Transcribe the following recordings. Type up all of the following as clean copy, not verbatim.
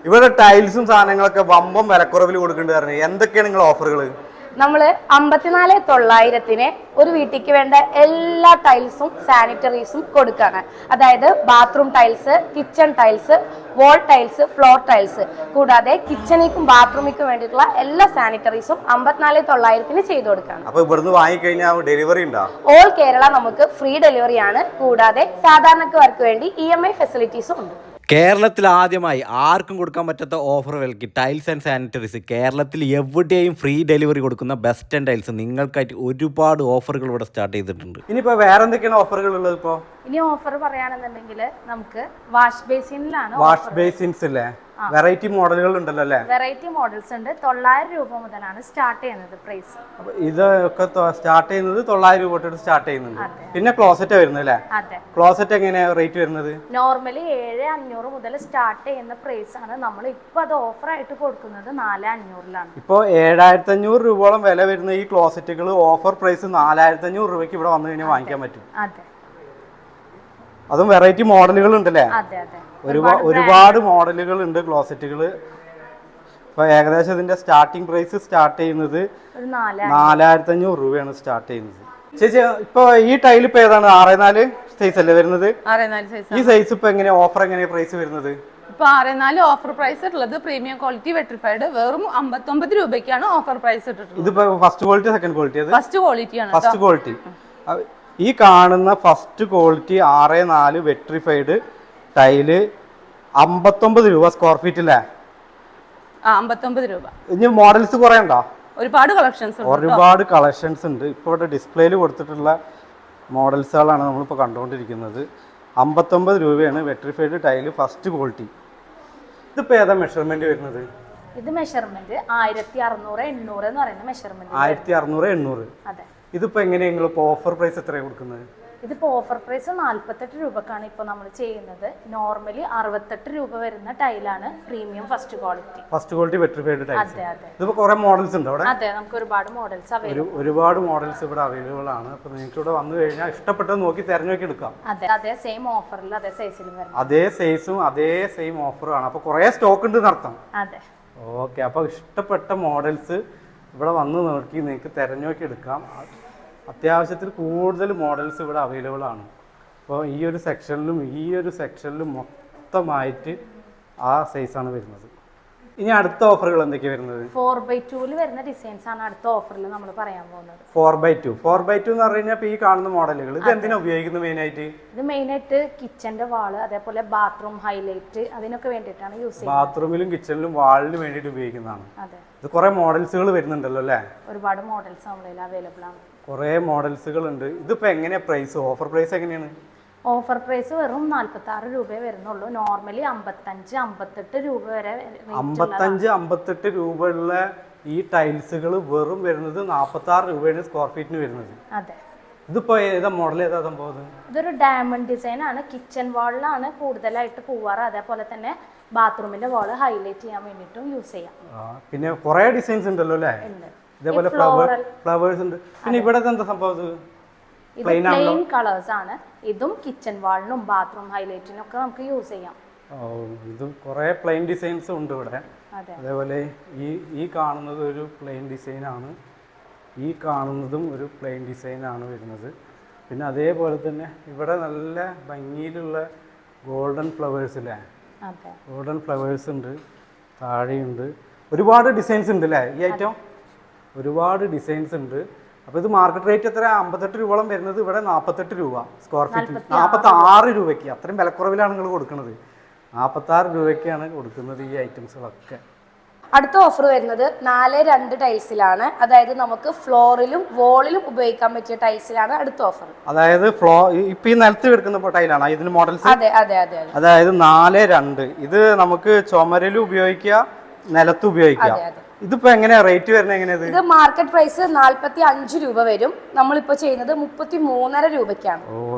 ഇവിടെ ടൈൽസും സാധനങ്ങളൊക്കെ വമ്പം വിലക്കുറവിൽ കൊടുക്കേണ്ടി എന്തൊക്കെയാണ് നിങ്ങൾ ഓഫറുകൾ? നമ്മള് 54,900 ഒരു വീട്ടിലേക്ക് വേണ്ട എല്ലാ ടൈൽസും സാനിറ്ററീസും കൊടുക്കാണ്. അതായത് bathroom tiles, kitchen tiles, wall tiles, floor tiles, കൂടാതെ കിച്ചണിക്കും ബാത്റൂമിക്കും വേണ്ടിയിട്ടുള്ള എല്ലാ സാനിറ്ററീസും 54,900 ചെയ്തു കൊടുക്കാണ്. അപ്പൊ ഇവിടുന്ന് വാങ്ങിക്കഴിഞ്ഞാൽ ഡെലിവറി ഉണ്ടോ? ഓൾ കേരള നമുക്ക് ഫ്രീ ഡെലിവറി ആണ്. കൂടാതെ സാധാരണക്കാർക്ക് വേണ്ടി EMI ഫെസിലിറ്റീസും ഉണ്ട്. കേരളത്തിൽ ആദ്യമായി ആർക്കും കൊടുക്കാൻ പറ്റാത്ത ഓഫർ വിലക്ക് ടൈൽസ് ആൻഡ് സാനിറ്ററീസ് കേരളത്തിൽ എവിടെയും ഫ്രീ ഡെലിവറി കൊടുക്കുന്ന ബെസ്റ്റ് ആൻഡ് ടൈൽസ് നിങ്ങൾക്കായിട്ട് ഒരുപാട് ഓഫറുകൾ ഇവിടെ സ്റ്റാർട്ട് ചെയ്തിട്ടുണ്ട്. ഇനിയിപ്പോ വേറെ എന്തൊക്കെയാണ് ഓഫറുകൾ ഉള്ളത്? ഇപ്പോ ഇനി ഓഫർ പറയുകയാണെന്നുണ്ടെങ്കിൽ നമുക്ക് വാഷ് ബേസിനിലാണ്. വാഷ് ബേസിൻസ് അല്ലേ? വെറൈറ്റി മോഡലുകൾ ഉണ്ടല്ലോ അല്ലേ? വെറൈറ്റി മോഡൽസ് ഉണ്ട്. 900 രൂപ മുതലാണ് സ്റ്റാർട്ട് ചെയ്യുന്നത് പ്രൈസ്. ഇതൊക്കെ സ്റ്റാർട്ട് ചെയ്യുന്നത് 900 രൂപ തൊട്ട് സ്റ്റാർട്ട് ചെയ്യുന്നുണ്ട്. പിന്നെ ക്ലോസറ്റ് വരുന്നത് അല്ലേ? അതെ. ക്ലോസറ്റ് എങ്ങനെയാ റേറ്റ് വരുന്നത്? നോർമലി 7,500 മുതൽ സ്റ്റാർട്ട് ചെയ്യുന്ന പ്രൈസ് ആണ്. നമ്മൾ ഇപ്പൊ അത് ഓഫർ ആയിട്ട് കൊടുക്കുന്നത് 4,500ലാണ്. ഇപ്പൊ 7,500 രൂപയോളം വില വരുന്ന ഈ ക്ലോസറ്റുകൾ ഓഫർ പ്രൈസ് 4,500 രൂപയ്ക്ക് ഇവിടെ വന്നു കഴിഞ്ഞാൽ വാങ്ങിക്കാൻ പറ്റും. അതെ. അതും വെറൈറ്റി മോഡലുകൾ ഉണ്ടല്ലേ? അതെ അതെ. ഒരുപാട് മോഡലുകൾ ഉണ്ട് ക്ലോസറ്റുകൾ. ഇപ്പൊ ഏകദേശം ഇതിന്റെ സ്റ്റാർട്ടിംഗ് പ്രൈസ് സ്റ്റാർട്ട് ചെയ്യുന്നത് 4,500 രൂപയാണ് സ്റ്റാർട്ട് ചെയ്യുന്നത്. ചേച്ചി ഇപ്പൊ ഈ ടൈൽ ഇപ്പൊ ഏതാണ്? 6x4 സൈസ് അല്ലേ വരുന്നത്? 6x4 size. ഈ സൈസ് ഇപ്പൊ എങ്ങനെയാ ഓഫർ എങ്ങനെയാ പ്രൈസ് വരുന്നത്? ഇപ്പൊ 6x4 ഓഫർ പ്രൈസ് ഉള്ളത് പ്രീമിയം ക്വാളിറ്റി വെട്രിഫൈഡ് വെറും 59 രൂപയ്ക്കാണ് ഓഫർ പ്രൈസ് ഇട്ടിട്ടുള്ളത്. ഇതിപ്പോ first quality second quality? First quality ആണ്. First quality. ഈ കാണുന്ന first quality 6x4 vitrified tile 59 രൂപ സ്ക്വയർ ഫീറ്റ് അല്ലേ? 59 രൂപ. ഇനി മോഡൽസ് കുറെ ഉണ്ടോ? ഒരുപാട് കളക്ഷൻസ് ഉണ്ട്. ഒരുപാട് കളക്ഷൻസ് ഉണ്ട്. ഇപ്പോൾ ഇവിടെ ഡിസ്പ്ലേയിൽ കൊടുത്തിട്ടുള്ള മോഡൽസുകളാണ് നമ്മളിപ്പോൾ കണ്ടുകൊണ്ടിരിക്കുന്നത്. 59 രൂപയാണ് വെട്രിഫൈഡ് ടൈല് ഫസ്റ്റ് ക്വാളിറ്റി. ഇതിപ്പോൾ ഏതാ മെഷർമെന്റ് വരുന്നത്? ഇത് മെഷർമെന്റ് 1600 800 എന്ന് പറയുന്ന മെഷർമെന്റ്. 1600 800. അതെ. ഇതിപ്പോൾ എങ്ങനെയാണ് നിങ്ങൾ ഇപ്പോൾ ഓഫർ പ്രൈസ് എത്രയാണ് കൊടുക്കുന്നത്? ഇതിപ്പോൾ ഓഫർ പ്രൈസ് 48 രൂപക്കാണ് ഇപ്പോൾ നമ്മൾ ചെയ്യുന്നത്. നോർമലി 68 രൂപ വരുന്ന ടൈലാണ് premium first quality. First quality vitrified tile. അതെ അതെ. ഇതിപ്പോൾ കുറേ മോഡൽസ് ഉണ്ട് അവിടെ? അതെ, നമുക്ക് ഒരുപാട് മോഡൽസ് അവൈലബിൾ. ഒരുപാട് മോഡൽസ് ഇവിടെ അവൈലബിൾ ആണ്. അപ്പോൾ നിങ്ങൾക്ക് ഇവിടെ വന്നു കഴിഞ്ഞാൽ ഇഷ്ടപ്പെട്ടത് നോക്കി തിരഞ്ഞെടുക്കി എടുക്കാം. അതെ അതെ. സെയിം ഓഫറിൽ അതേ സൈസിലും വരും. അതേ സൈസും അതേ സെയിം ഓഫറും ആണ്. അപ്പോൾ കുറേ സ്റ്റോക്ക് ഉണ്ട് നടത്താം. അതെ. ഓക്കെ. അപ്പോൾ ഇഷ്ടപ്പെട്ട മോഡൽസ് ഇവിടെ വന്ന് നോക്കി നിങ്ങൾക്ക് തിരഞ്ഞെടുക്കി എടുക്കാം. അത്യാവശ്യത്തിൽ കൂടുതൽ മോഡൽസ് ഇവിടെ അവൈലബിൾ ആണ്. അപ്പോൾ ഈ ഒരു സെക്ഷനിലും മൊത്തമായിട്ട് ആ സൈസാണ് വരുന്നത്. ഇനി അടുത്ത ഓഫറുകൾ എന്തൊക്കെയാണ് വരുന്നത്? 4x2 വരുന്ന ഡിസൈൻസ് ആണ് അടുത്ത ഓഫറിൽ നമ്മൾ പറയാൻ പോകുന്നത്. 4x2 എന്ന് പറഞ്ഞു കഴിഞ്ഞാൽ ഈ കാണുന്ന മോഡലുകൾ ഇത് എന്തിനാ ഉപയോഗിക്കുന്നത് മെയിനായിട്ട്? ഇത് മെയിനായിട്ട് കിച്ചന്റെ വാള്, അതേപോലെ ബാത്റൂം ഹൈലൈറ്റ്, അതിനൊക്കെ വേണ്ടിയിട്ടാണ് യൂസ് ചെയ്യുന്നത്. ബാത്റൂമിലും കിച്ചണിലും വാളിന് വേണ്ടിയിട്ട് ഉപയോഗിക്കുന്നതാണ്. അതെ. ഇത് കുറെ മോഡൽസുകൾ വരുന്നുണ്ടല്ലോ അല്ലേ? ഒരുപാട് മോഡൽസ് നമ്മളിൽ അവൈലബിൾ ആണ്. കുറേ മോഡൽസുകൾ ഉണ്ട്. ഇതിപ്പോൾ എങ്ങനെയാ പ്രൈസ്? ഓഫർ പ്രൈസ് എങ്ങനെയാണ്? ഓഫർ പ്രൈസ് വെറും 46 രൂപയെ വരുന്നുള്ളൂ. നോർമലി 55 58 രൂപ വരെ. 55 58 രൂപയുള്ള ഈ ടൈൽസുകൾ വെറും വരുന്നത് 46 രൂപയാണ് സ്ക്വയർ ഫീറ്റിന് വരുന്നത്. അതെ. ഇതിപ്പോ ഏതാ മോഡൽ? ഏതാ സംഭവം? ഇതൊരു ഡയമണ്ട് ഡിസൈൻ ആണ്. കിച്ചൺ വാളിലാണ് കൂടുതലായിട്ട് പോവാറ്. അതേപോലെ തന്നെ ബാത്റൂമിന്റെ വാള് ഹൈലൈറ്റ് ചെയ്യാൻ വേണ്ടിയിട്ടും യൂസ് ചെയ്യാം. പിന്നെ കുറെ ഡിസൈൻസ് ഉണ്ടല്ലോ അല്ലേ? ഇതേപോലെ ഫ്ലവേഴ്സ് ഉണ്ട്. പിന്നെ ഇവിടെ എന്താ സംഭവം? പ്ലെയിൻ കളേഴ്സ് ആണ്. ഇതും കിച്ചൺ വാളിനും ബാത്റൂം ഹൈലൈറ്റിനും ഒക്കെ നമുക്ക് യൂസ് ചെയ്യാം. ഇത് കുറെ പ്ലെയിൻ ഡിസൈൻസ് ഉണ്ട് ഇവിടെ. അതേപോലെ ഈ കാണുന്നത് ഒരു പ്ലെയിൻ ഡിസൈനാണ്. ഈ കാണുന്നതും ഒരു പ്ലെയിൻ ഡിസൈനാണ് വരുന്നത്. പിന്നെ അതേപോലെ തന്നെ ഇവിടെ നല്ല ഭംഗിയിലുള്ള ഗോൾഡൻ ഫ്ലവേഴ്സ് അല്ലേ? ഗോൾഡൻ ഫ്ലവേഴ്സ് ഉണ്ട്. താഴെയുണ്ട്. ഒരുപാട് ഡിസൈൻസ് ഉണ്ട് അല്ലേ ഈ ഐറ്റം? ഒരുപാട് ഡിസൈൻസ് ഉണ്ട്. അപ്പോൾ ഇത് മാർക്കറ്റ് റേറ്റ് എത്ര? 58 രൂപയോളം വരുന്നത് ഇവിടെ 48 രൂപ സ്ക്വയർ ഫീറ്റ്. 46 രൂപയ്ക്ക്. അത്രയും വിലക്കുറവിലാണ് നിങ്ങൾ കൊടുക്കുന്നത്. 46 രൂപയ്ക്കാണ് കൊടുക്കുന്നത് ഈ ഐറ്റംസുകളൊക്കെ. അടുത്ത ഓഫർ വരുന്നത് 4x2 ടൈൽസിലാണ്. അതായത് നമുക്ക് ഫ്ലോറിലും വോളിലും ഉപയോഗിക്കാൻ പറ്റിയ ടൈൽസിലാണ് അടുത്ത ഓഫർ. അതായത് ഇപ്പൊ ഈ നിലത്ത് കിടക്കുന്ന ടൈലാണ് ഇതിന് മോഡൽസ്? അതെ അതെ അതെ. അതായത് 4x2. ഇത് നമുക്ക് ചുമരിലും ഉപയോഗിക്കാം, നിലത്ത് ഉപയോഗിക്കാം. ഇതിപ്പോ എങ്ങനെയാ റേറ്റ് വരുന്നത്? എങ്ങനെയത്? ഇത് മാർക്കറ്റ് പ്രൈസ് 45 രൂപ വരും. നമ്മളിപ്പോ ചെയ്യുന്നത് 33.5 രൂപയ്ക്കാണ്.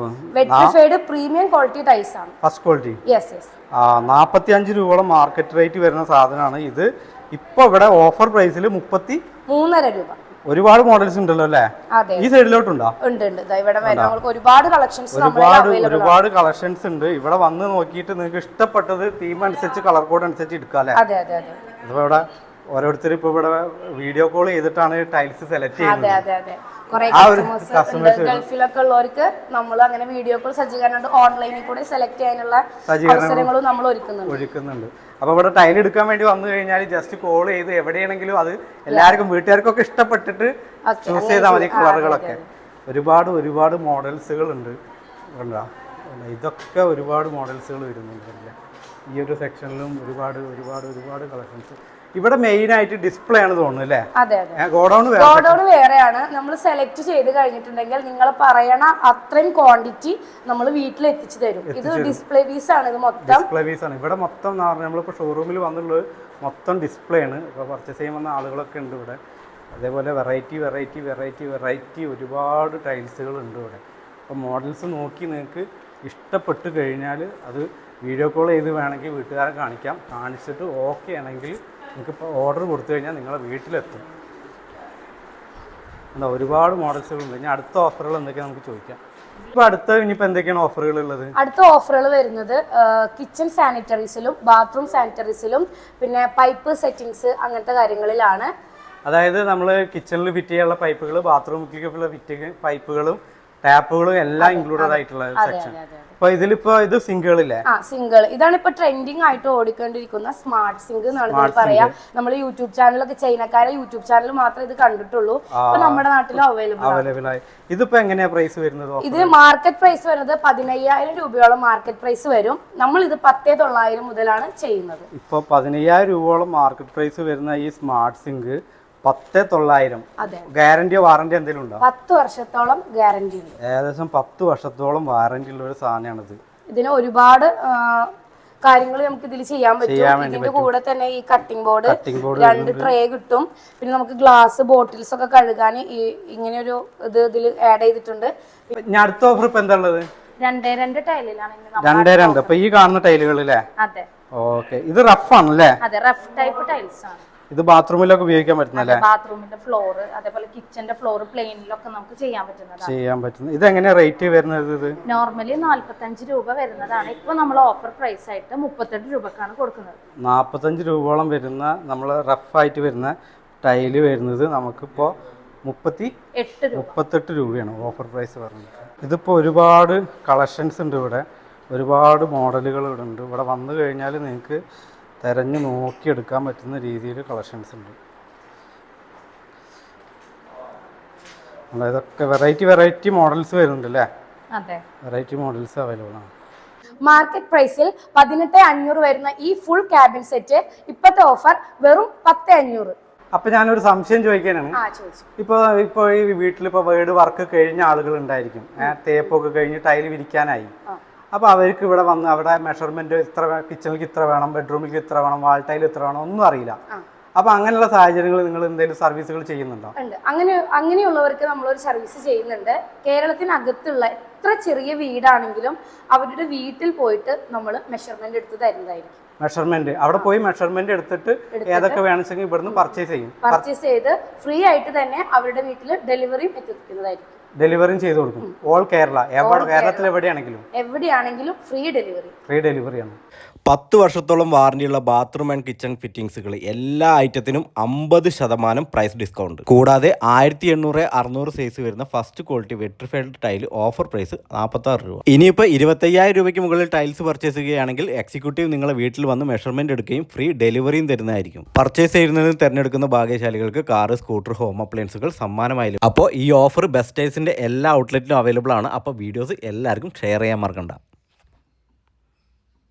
വെട്രിഫൈഡ് പ്രീമിയം ക്വാളിറ്റി ടൈൽസ് ആണ്. First quality. Yes yes. 45 രൂപയോളം മാർക്കറ്റ് റേറ്റ് വരുന്ന സാധനമാണ് ഇത്. ഇപ്പൊ ഇവിടെ ഓഫർ പ്രൈസിൽ 33.5 രൂപ. ഒരുപാട് മോഡൽസ് ഉണ്ടല്ലോ അല്ലേ? അതെ, ഈ സൈഡിലോട്ടുണ്ടോ? ഉണ്ട് ഉണ്ട്. ദാ ഇവിടെ വരെ നമുക്ക് ഒരുപാട് കളക്ഷൻസ് ഒരുപാട് കളക്ഷൻസ് ഉണ്ട്. ഇവിടെ വന്ന് നോക്കിയിട്ട് നിങ്ങൾക്ക് ഇഷ്ടപ്പെട്ടത് തീം അനുസരിച്ച് കളർ കോഡ് അനുസരിച്ച് എടുക്കാം അല്ലേ? അതെ അതെ അതെ. അതിപ്പോ ഇവിടെ ഓരോരുത്തർ ഇപ്പൊ ഇവിടെ വീഡിയോ കോൾ ചെയ്തിട്ടാണ് ടൈൽസ് സെലക്ട് ചെയ്യുന്നത്. അതെ അതെ അതെ. കുറെ കസ്റ്റമേഴ്സ് ഗൾഫിലൊക്കെ ഉള്ളവർക്ക് നമ്മൾ അങ്ങനെ വീഡിയോ കോൾ സജ്ജീകരണം ഓൺലൈനിൽ കൂടെ സെലക്ട് ചെയ്യാനുള്ള അവസരങ്ങളും നമ്മൾ ഒരുക്കുന്നുണ്ട്. അപ്പൊ ഇവിടെ ടൈൽ എടുക്കാൻ വേണ്ടി വന്നു കഴിഞ്ഞാൽ ജസ്റ്റ് കോൾ ചെയ്ത് എവിടെയാണെങ്കിലും അത് എല്ലാവർക്കും വീട്ടുകാർക്കൊക്കെ ഇഷ്ടപ്പെട്ടിട്ട് ചൂസ് ചെയ്താൽ മതി കളറുകളൊക്കെ. ഒരുപാട് മോഡൽസുകൾ ഉണ്ട്. ഇതൊക്കെ ഒരുപാട് മോഡൽസുകൾ വരുന്നുണ്ട്. ഈ ഒരു സെക്ഷനിലും ഒരുപാട് കളക്ഷൻസ്. ഇവിടെ മെയിൻ ആയിട്ട് ഡിസ്പ്ലേ ആണ് തോന്നുന്നു അല്ലേ? അതെ അതെ. ഗോഡൌൺ വേറെയാണ്. നമ്മൾ സെലക്ട് ചെയ്ത് കഴിഞ്ഞിട്ടുണ്ടെങ്കിൽ നിങ്ങൾ പറയണ അത്രയും ക്വാണ്ടിറ്റി നമ്മൾ വീട്ടിൽ എത്തിച്ചു തരും. ഇത് ഡിസ്പ്ലേ പീസ് ആണ്. ഇത് മൊത്തം ഡിസ്പ്ലേ പീസ് ആണ്. ഇവിടെ മൊത്തം നമ്മളിപ്പോൾ ഷോറൂമിൽ വന്നുള്ളത് മൊത്തം ഡിസ്പ്ലേ ആണ്. ഇപ്പോൾ പർച്ചേസ് ചെയ്യാൻ വന്ന ആളുകളൊക്കെ ഉണ്ട് ഇവിടെ. അതേപോലെ വെറൈറ്റി ഒരുപാട് ടൈൽസുകൾ ഉണ്ട് ഇവിടെ. അപ്പോൾ മോഡൽസ് നോക്കി നിങ്ങൾക്ക് ഇഷ്ടപ്പെട്ട് കഴിഞ്ഞാൽ അത് വീഡിയോ കോൾ ചെയ്ത് വേണമെങ്കിൽ വീട്ടുകാരെ കാണിച്ചിട്ട് ഓക്കെ ആണെങ്കിൽ നിങ്ങൾക്കിപ്പോൾ ഓർഡർ കൊടുത്തു കഴിഞ്ഞാൽ നിങ്ങളെ വീട്ടിലെത്തും. എന്താ ഒരുപാട് മോഡൽസുകളുണ്ട്. ഇനി അടുത്ത ഓഫറുകൾ എന്തൊക്കെയാണ് നമുക്ക് ചോദിക്കാം. ഇപ്പോൾ ഇനിയിപ്പോൾ എന്തൊക്കെയാണ് ഓഫറുകൾ ഉള്ളത്? അടുത്ത ഓഫറുകൾ വരുന്നത് കിച്ചൺ സാനിറ്ററീസിലും ബാത്റൂം സാനിറ്ററീസിലും പിന്നെ പൈപ്പ് സെറ്റിങ്സ് അങ്ങനത്തെ കാര്യങ്ങളിലാണ്. അതായത് നമ്മൾ കിച്ചണിൽ ഫിറ്റ് ചെയ്യാനുള്ള പൈപ്പുകൾ, ബാത്റൂമിലേക്കുള്ള ഫിറ്റ് പൈപ്പുകളും ടാപ്പുകളും എല്ലാം ഇൻക്ലൂഡഡ് ആയിട്ടുള്ള സെക്ഷൻ. അപ്പൊ ഇത് സിങ്കുകളില്ലേ? സിംഗിൾ. ഇതാണ് ഇപ്പൊ ട്രെൻഡിങ് ആയിട്ട് ഓടിക്കൊണ്ടിരിക്കുന്ന സ്മാർട്ട് സിങ്ക് എന്നാണ് പറയാ. നമ്മൾ യൂട്യൂബ് ചാനലൊക്കെ ചൈനക്കാരെ യൂട്യൂബ് ചാനൽ മാത്രമേ ഇത് കണ്ടിട്ടുള്ളൂ. ഇപ്പൊ നമ്മുടെ നാട്ടിൽ അവൈലബിൾ ആയി. ഇതിപ്പോ എങ്ങനെയാ പ്രൈസ് വരുന്നത്? ഇതിന് മാർക്കറ്റ് പ്രൈസ് വരുന്നത് 15,000 രൂപയോളം മാർക്കറ്റ് പ്രൈസ് വരും. നമ്മൾ ഇത് 10,900 മുതലാണ് ചെയ്യുന്നത്. ഇപ്പൊ 15,000 രൂപയോളം മാർക്കറ്റ് പ്രൈസ് വരുന്ന ഈ സ്മാർട്ട് സിങ്ക് 10,900. ഗ്യാരണ്ടിയോ വാറന്റി എന്തെങ്കിലും ഉണ്ടോ? 10 വർഷത്തോളം ഗ്യാരണ്ടി ഉണ്ട്. ഏകദേശം 10 വർഷത്തോളം വാറന്റി ഉള്ള ഒരു സാധനമാണിത്. ഇതിന് ഒരുപാട് കാര്യങ്ങൾ നമുക്ക് ഇതിൽ ചെയ്യാൻ പറ്റും. ഇതിന്റെ കൂടെ തന്നെ ഈ കട്ടിംഗ് ബോർഡ് 2 ട്രേ കിട്ടും. പിന്നെ നമുക്ക് ഗ്ലാസ് ബോട്ടിൽസ് ഒക്കെ കഴുകാൻ ഇങ്ങനെ ഒരു ഇതിൽ ആഡ് ചെയ്തിട്ടുണ്ട്. അടുത്ത ഓഫർ ഇപ്പൊ എന്താ ഉള്ളത്? 2 ടൈലിലാണ്. 2 അപ്പൊ ഈ കാണുന്ന ടൈലുകളില്ലേ? അതെ. ഓക്കെ. ഇത് റഫ് ആണല്ലേ? അതെ, റഫ് ടൈപ്പ് ടൈൽസ് ആണ്. ഇത് ബാത്റൂമിലൊക്കെ ഉപയോഗിക്കാൻ പറ്റുന്നല്ലേ? ബാത്റൂമിന്റെ ഫ്ലോർ, അതേപോലെ കിച്ചന്റെ ഫ്ലോർ, പ്ലെയിനിലൊക്കെ നമുക്ക് ചെയ്യാൻ പറ്റുന്നത്. ഇത് എങ്ങനെ റേറ്റ് വരുന്നത്? ഇത് നോർമലി 45 രൂപ വരുന്നതാണ്. ഇപ്പൊ നമ്മൾ ഓഫർ പ്രൈസ് ആയിട്ട് 38 രൂപക്കാണ് കൊടുക്കുന്നത്. 45 രൂപയോളം വരുന്ന നമ്മൾ റഫ് ആയിട്ട് വരുന്ന ടൈല് വരുന്നത് നമുക്കിപ്പോ 38 രൂപയാണ് ഓഫർ പ്രൈസ് പറഞ്ഞത്. ഇതിപ്പോ ഒരുപാട് കളക്ഷൻസ് ഉണ്ട് ഇവിടെ. ഒരുപാട് മോഡലുകൾ ഇവിടെ ഉണ്ട്. ഇവിടെ വന്നു കഴിഞ്ഞാൽ നിങ്ങൾക്ക് തിരഞ്ഞ് നോക്കിയെടുക്കാൻ പറ്റുന്ന രീതിയിൽ കളക്ഷൻസ് ഉണ്ട്. ഇതൊക്കെ വെറൈറ്റി മോഡൽസ് വരുന്നുണ്ട് അല്ലേ? അതെ, വെറൈറ്റി മോഡൽസ് അവൈലബിൾ ആണ്. മാർക്കറ്റ് പ്രൈസിൽ 18,500 വരുന്ന ഈ ഫുൾ ക്യാബിൻ സെറ്റ് ഇപ്പോഴത്തെ ഓഫർ വെറും 10,500. അപ്പൊ ഞാനൊരു സംശയം ചോദിക്കാനാണ്. ഇപ്പൊ ഈ വീട്ടിലിപ്പോ വീട് വർക്ക് കഴിഞ്ഞ ആളുകൾ ഉണ്ടായിരിക്കും. തേപ്പൊക്കെ കഴിഞ്ഞ് ടൈല് വിരിക്കാനായി. അപ്പോൾ അവർക്ക് ഇവിടെ വന്ന് അവിടെ മെഷർമെന്റ് കിച്ചണിലേക്ക് ഇത്ര വേണം, ബെഡ്റൂമിലേക്ക് ഇത്ര വേണം, വാൾ ടൈൽ ഇത്ര വേണം, ഒന്നും അറിയില്ല. അപ്പൊ അങ്ങനെയുള്ള സാഹചര്യങ്ങൾ നിങ്ങൾ എന്തെങ്കിലും സർവീസുകൾ ചെയ്യുന്നുണ്ടോ? ഉണ്ട്. അങ്ങനെയുള്ളവർക്ക് നമ്മളൊരു സർവീസ് ചെയ്യുന്നുണ്ട്. കേരളത്തിനകത്തുള്ള എത്ര ചെറിയ വീടാണെങ്കിലും അവരുടെ വീട്ടിൽ പോയിട്ട് നമ്മൾ മെഷർമെന്റ് എടുത്ത് തരുന്നതായിരിക്കും. മെഷർമെന്റ് അവിടെ പോയി മെഷർമെന്റ് എടുത്തിട്ട് ഏതൊക്കെ വേണമെങ്കിൽ ഇവിടുന്ന് പർച്ചേസ് ചെയ്ത് ഫ്രീ ആയിട്ട് തന്നെ അവരുടെ വീട്ടിൽ ഡെലിവറിയും എത്തിക്കുന്നതായിരിക്കും. ഡെലിവറിയും ചെയ്ത് കൊടുക്കും. ഓൾ കേരള, കേരളത്തിൽ എവിടെയാണെങ്കിലും ഫ്രീ ഡെലിവറിയാണ്. 10 വർഷത്തോളം വാറണ്ടിയുള്ള ബാത്റൂം ആൻഡ് കിച്ചൺ ഫിറ്റിംഗ്സുകൾ എല്ലാ ഐറ്റത്തിനും 50% പ്രൈസ് ഡിസ്കൗണ്ട്. കൂടാതെ 1800-600 സൈസ് വരുന്ന first quality vitrified tile offer price 46 രൂപ. ഇനിയിപ്പോൾ 25,000 രൂപയ്ക്ക് മുകളിൽ ടൈൽസ് പർച്ചേസ് ചെയ്യുകയാണെങ്കിൽ എക്സിക്യൂട്ടീവ് നിങ്ങളെ വീട്ടിൽ വന്ന് മെഷർമെന്റ് എടുക്കുകയും ഫ്രീ ഡെലിവറിയും തരുന്നതായിരിക്കും. പർച്ചേസ് ചെയ്യുന്നതിൽ തിരഞ്ഞെടുക്കുന്ന ഭാഗ്യശാലികൾക്ക് കാറ്, സ്കൂട്ടർ, ഹോം അപ്ലയൻസുകൾ സമ്മാനമായി. അപ്പോൾ ഈ ഓഫർ ബെസ്റ്റ് ടൈൽസിന്റെ എല്ലാ ഔട്ട്ലെറ്റിലും അവൈലബിൾ ആണ്. അപ്പോൾ വീഡിയോസ് എല്ലാവർക്കും ഷെയർ ചെയ്യാൻ മറക്കണ്ട.